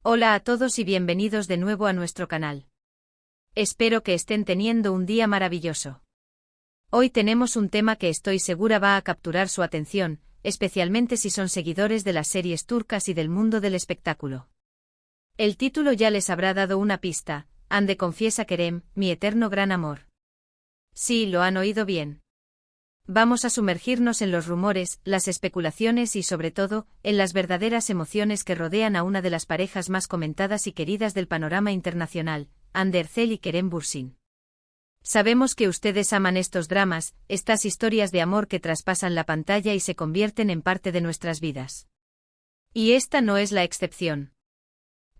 Hola a todos y bienvenidos de nuevo a nuestro canal. Espero que estén teniendo un día maravilloso. Hoy tenemos un tema que estoy segura va a capturar su atención, especialmente si son seguidores de las series turcas y del mundo del espectáculo. El título ya les habrá dado una pista: Hande confiesa Kerem, mi eterno gran amor. Sí, lo han oído bien. Vamos a sumergirnos en los rumores, las especulaciones y sobre todo, en las verdaderas emociones que rodean a una de las parejas más comentadas y queridas del panorama internacional, Hande Erçel y Kerem Bürsin. Sabemos que ustedes aman estos dramas, estas historias de amor que traspasan la pantalla y se convierten en parte de nuestras vidas. Y esta no es la excepción.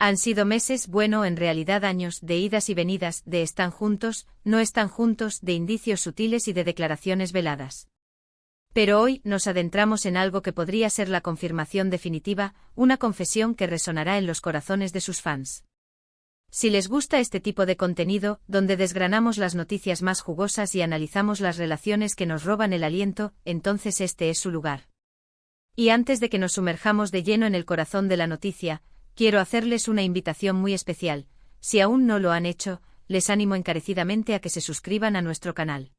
Han sido meses, bueno, en realidad años, de idas y venidas, de están juntos, no están juntos, de indicios sutiles y de declaraciones veladas. Pero hoy nos adentramos en algo que podría ser la confirmación definitiva, una confesión que resonará en los corazones de sus fans. Si les gusta este tipo de contenido, donde desgranamos las noticias más jugosas y analizamos las relaciones que nos roban el aliento, entonces este es su lugar. Y antes de que nos sumerjamos de lleno en el corazón de la noticia, quiero hacerles una invitación muy especial. Si aún no lo han hecho, les animo encarecidamente a que se suscriban a nuestro canal.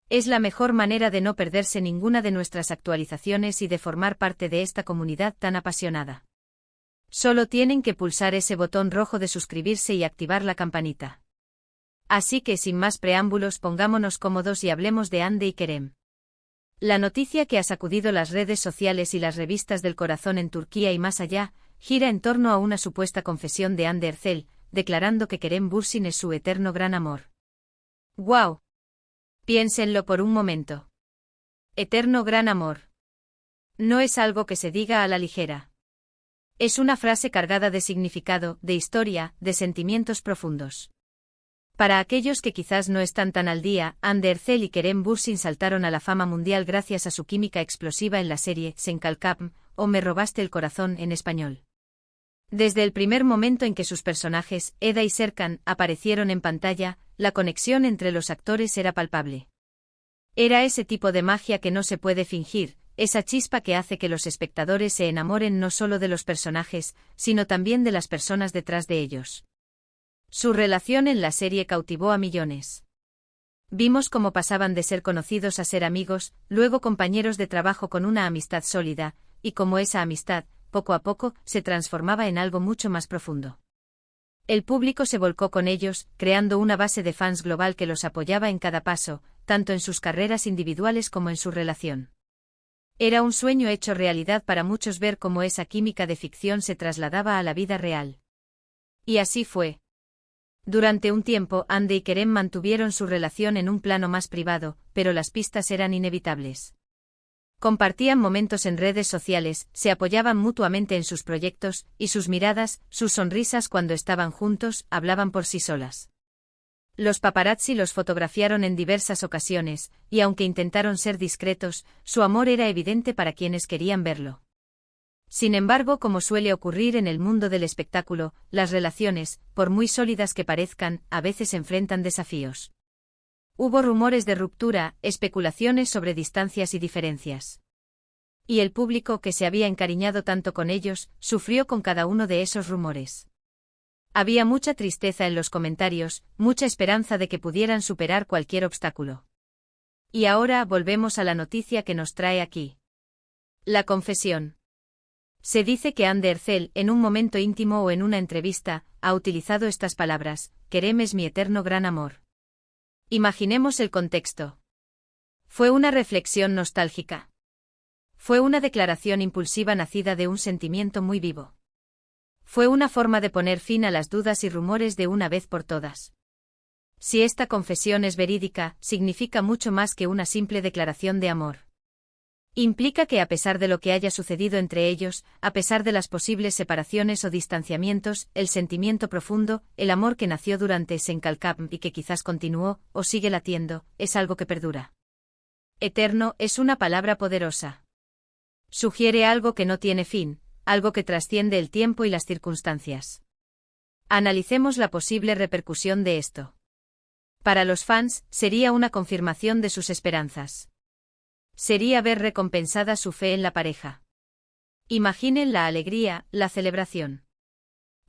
Es la mejor manera de no perderse ninguna de nuestras actualizaciones y de formar parte de esta comunidad tan apasionada. Solo tienen que pulsar ese botón rojo de suscribirse y activar la campanita. Así que sin más preámbulos, pongámonos cómodos y hablemos de Hande y Kerem. La noticia que ha sacudido las redes sociales y las revistas del corazón en Turquía y más allá, gira en torno a una supuesta confesión de Hande Erçel, declarando que Kerem Bürsin es su eterno gran amor. ¡Guau! Piénsenlo por un momento. Eterno gran amor. No es algo que se diga a la ligera. Es una frase cargada de significado, de historia, de sentimientos profundos. Para aquellos que quizás no están tan al día, Hande Erçel y Kerem Bürsin saltaron a la fama mundial gracias a su química explosiva en la serie Sen Kalkam, o Me robaste el corazón en español. Desde el primer momento en que sus personajes, Eda y Serkan, aparecieron en pantalla, la conexión entre los actores era palpable. Era ese tipo de magia que no se puede fingir, esa chispa que hace que los espectadores se enamoren no solo de los personajes, sino también de las personas detrás de ellos. Su relación en la serie cautivó a millones. Vimos cómo pasaban de ser conocidos a ser amigos, luego compañeros de trabajo con una amistad sólida, y cómo esa amistad, poco a poco, se transformaba en algo mucho más profundo. El público se volcó con ellos, creando una base de fans global que los apoyaba en cada paso, tanto en sus carreras individuales como en su relación. Era un sueño hecho realidad para muchos ver cómo esa química de ficción se trasladaba a la vida real. Y así fue. Durante un tiempo, Hande y Kerem mantuvieron su relación en un plano más privado, pero las pistas eran inevitables. Compartían momentos en redes sociales, se apoyaban mutuamente en sus proyectos, y sus miradas, sus sonrisas cuando estaban juntos, hablaban por sí solas. Los paparazzi los fotografiaron en diversas ocasiones, y aunque intentaron ser discretos, su amor era evidente para quienes querían verlo. Sin embargo, como suele ocurrir en el mundo del espectáculo, las relaciones, por muy sólidas que parezcan, a veces enfrentan desafíos. Hubo rumores de ruptura, especulaciones sobre distancias y diferencias. Y el público que se había encariñado tanto con ellos, sufrió con cada uno de esos rumores. Había mucha tristeza en los comentarios, mucha esperanza de que pudieran superar cualquier obstáculo. Y ahora volvemos a la noticia que nos trae aquí. La confesión. Se dice que Hande Erçel, en un momento íntimo o en una entrevista, ha utilizado estas palabras: Kerem es mi eterno gran amor. Imaginemos el contexto. Fue una reflexión nostálgica. Fue una declaración impulsiva nacida de un sentimiento muy vivo. Fue una forma de poner fin a las dudas y rumores de una vez por todas. Si esta confesión es verídica, significa mucho más que una simple declaración de amor. Implica que a pesar de lo que haya sucedido entre ellos, a pesar de las posibles separaciones o distanciamientos, el sentimiento profundo, el amor que nació durante Sen Kalkam y que quizás continuó, o sigue latiendo, es algo que perdura. Eterno es una palabra poderosa. Sugiere algo que no tiene fin, algo que trasciende el tiempo y las circunstancias. Analicemos la posible repercusión de esto. Para los fans, sería una confirmación de sus esperanzas. Sería ver recompensada su fe en la pareja. Imaginen la alegría, la celebración.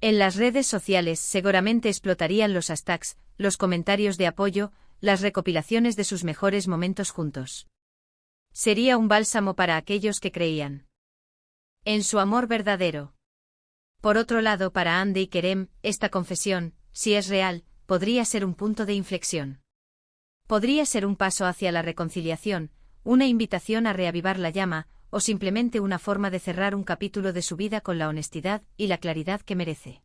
En las redes sociales seguramente explotarían los hashtags, los comentarios de apoyo, las recopilaciones de sus mejores momentos juntos. Sería un bálsamo para aquellos que creían en su amor verdadero. Por otro lado, para Hande y Kerem, esta confesión, si es real, podría ser un punto de inflexión. Podría ser un paso hacia la reconciliación, una invitación a reavivar la llama, o simplemente una forma de cerrar un capítulo de su vida con la honestidad y la claridad que merece.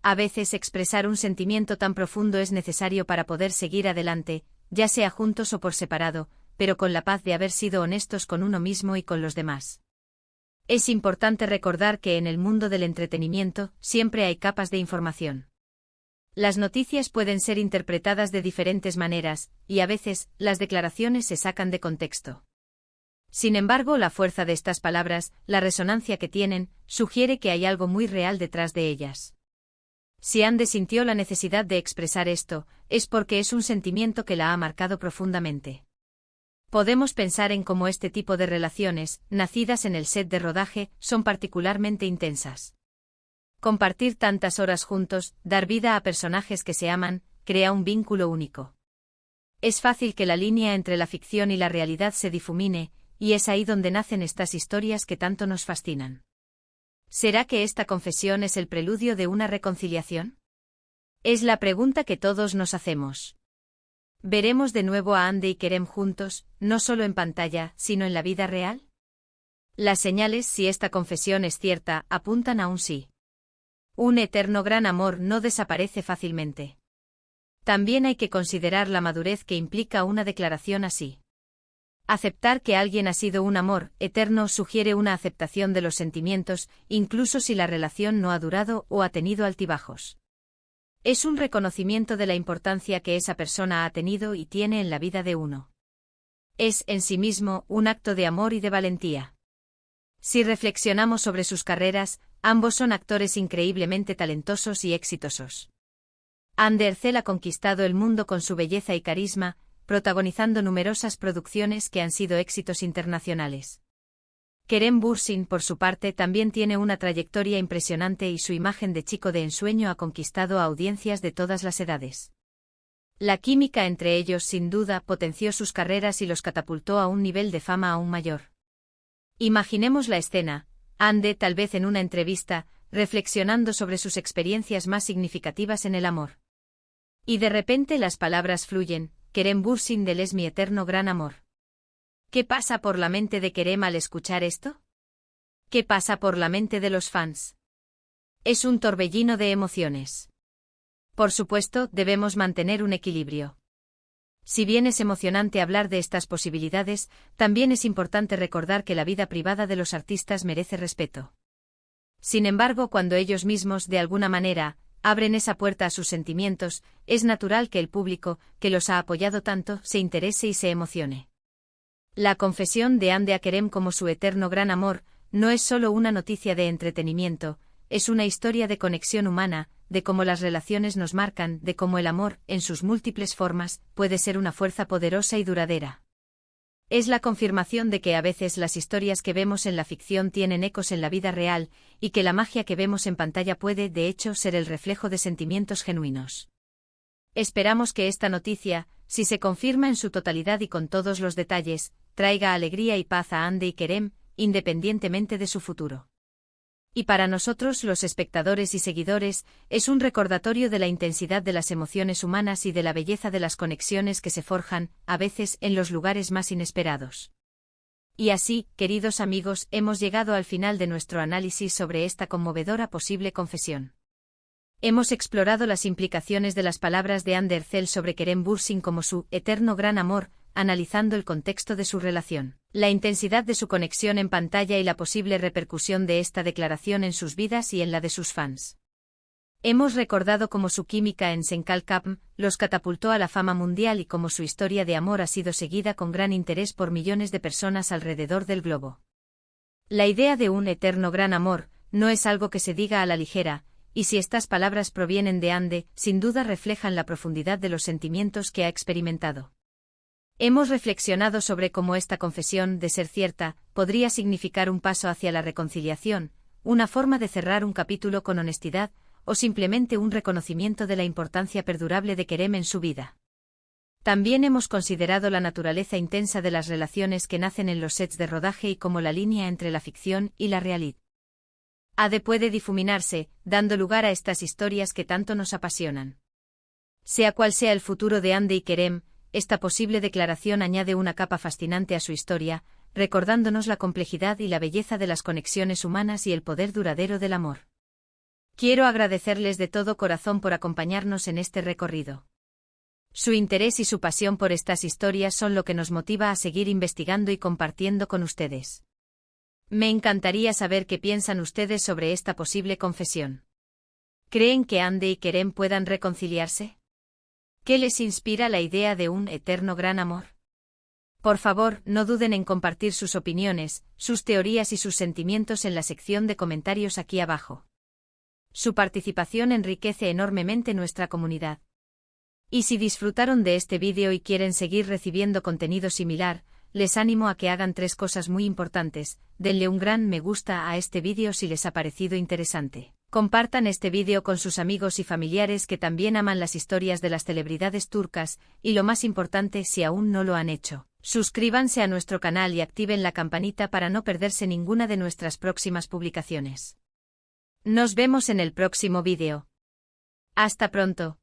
A veces expresar un sentimiento tan profundo es necesario para poder seguir adelante, ya sea juntos o por separado, pero con la paz de haber sido honestos con uno mismo y con los demás. Es importante recordar que en el mundo del entretenimiento siempre hay capas de información. Las noticias pueden ser interpretadas de diferentes maneras, y a veces, las declaraciones se sacan de contexto. Sin embargo, la fuerza de estas palabras, la resonancia que tienen, sugiere que hay algo muy real detrás de ellas. Si Hande sintió la necesidad de expresar esto, es porque es un sentimiento que la ha marcado profundamente. Podemos pensar en cómo este tipo de relaciones, nacidas en el set de rodaje, son particularmente intensas. Compartir tantas horas juntos, dar vida a personajes que se aman, crea un vínculo único. Es fácil que la línea entre la ficción y la realidad se difumine, y es ahí donde nacen estas historias que tanto nos fascinan. ¿Será que esta confesión es el preludio de una reconciliación? Es la pregunta que todos nos hacemos. ¿Veremos de nuevo a Hande y Kerem juntos, no solo en pantalla, sino en la vida real? Las señales, si esta confesión es cierta, apuntan a un sí. Un eterno gran amor no desaparece fácilmente. También hay que considerar la madurez que implica una declaración así. Aceptar que alguien ha sido un amor eterno sugiere una aceptación de los sentimientos, incluso si la relación no ha durado o ha tenido altibajos. Es un reconocimiento de la importancia que esa persona ha tenido y tiene en la vida de uno. Es, en sí mismo, un acto de amor y de valentía. Si reflexionamos sobre sus carreras, ambos son actores increíblemente talentosos y exitosos. Hande Erçel ha conquistado el mundo con su belleza y carisma, protagonizando numerosas producciones que han sido éxitos internacionales. Kerem Bürsin, por su parte, también tiene una trayectoria impresionante y su imagen de chico de ensueño ha conquistado a audiencias de todas las edades. La química entre ellos sin duda potenció sus carreras y los catapultó a un nivel de fama aún mayor. Imaginemos la escena, Hande tal vez en una entrevista, reflexionando sobre sus experiencias más significativas en el amor. Y de repente las palabras fluyen, Kerem Bürsin del es mi eterno gran amor. ¿Qué pasa por la mente de Kerem al escuchar esto? ¿Qué pasa por la mente de los fans? Es un torbellino de emociones. Por supuesto, debemos mantener un equilibrio. Si bien es emocionante hablar de estas posibilidades, también es importante recordar que la vida privada de los artistas merece respeto. Sin embargo, cuando ellos mismos, de alguna manera, abren esa puerta a sus sentimientos, es natural que el público, que los ha apoyado tanto, se interese y se emocione. La confesión de Hande a Kerem como su eterno gran amor, no es solo una noticia de entretenimiento, es una historia de conexión humana, de cómo las relaciones nos marcan, de cómo el amor, en sus múltiples formas, puede ser una fuerza poderosa y duradera. Es la confirmación de que a veces las historias que vemos en la ficción tienen ecos en la vida real, y que la magia que vemos en pantalla puede, de hecho, ser el reflejo de sentimientos genuinos. Esperamos que esta noticia, si se confirma en su totalidad y con todos los detalles, traiga alegría y paz a Hande y Kerem, independientemente de su futuro. Y para nosotros, los espectadores y seguidores, es un recordatorio de la intensidad de las emociones humanas y de la belleza de las conexiones que se forjan, a veces, en los lugares más inesperados. Y así, queridos amigos, hemos llegado al final de nuestro análisis sobre esta conmovedora posible confesión. Hemos explorado las implicaciones de las palabras de Hande Erçel sobre Kerem Bürsin como su eterno gran amor, analizando el contexto de su relación, la intensidad de su conexión en pantalla y la posible repercusión de esta declaración en sus vidas y en la de sus fans. Hemos recordado cómo su química en Senkalkapm los catapultó a la fama mundial y cómo su historia de amor ha sido seguida con gran interés por millones de personas alrededor del globo. La idea de un eterno gran amor no es algo que se diga a la ligera, y si estas palabras provienen de Hande, sin duda reflejan la profundidad de los sentimientos que ha experimentado. Hemos reflexionado sobre cómo esta confesión, de ser cierta, podría significar un paso hacia la reconciliación, una forma de cerrar un capítulo con honestidad, o simplemente un reconocimiento de la importancia perdurable de Kerem en su vida. También hemos considerado la naturaleza intensa de las relaciones que nacen en los sets de rodaje y cómo la línea entre la ficción y la realidad puede difuminarse, dando lugar a estas historias que tanto nos apasionan. Sea cual sea el futuro de Hande y Kerem, esta posible declaración añade una capa fascinante a su historia, recordándonos la complejidad y la belleza de las conexiones humanas y el poder duradero del amor. Quiero agradecerles de todo corazón por acompañarnos en este recorrido. Su interés y su pasión por estas historias son lo que nos motiva a seguir investigando y compartiendo con ustedes. Me encantaría saber qué piensan ustedes sobre esta posible confesión. ¿Creen que Hande y Kerem puedan reconciliarse? ¿Qué les inspira la idea de un eterno gran amor? Por favor, no duden en compartir sus opiniones, sus teorías y sus sentimientos en la sección de comentarios aquí abajo. Su participación enriquece enormemente nuestra comunidad. Y si disfrutaron de este vídeo y quieren seguir recibiendo contenido similar, les animo a que hagan 3 cosas muy importantes. Denle un gran me gusta a este vídeo si les ha parecido interesante. Compartan este vídeo con sus amigos y familiares que también aman las historias de las celebridades turcas, y lo más importante, si aún no lo han hecho, suscríbanse a nuestro canal y activen la campanita para no perderse ninguna de nuestras próximas publicaciones. Nos vemos en el próximo vídeo. Hasta pronto.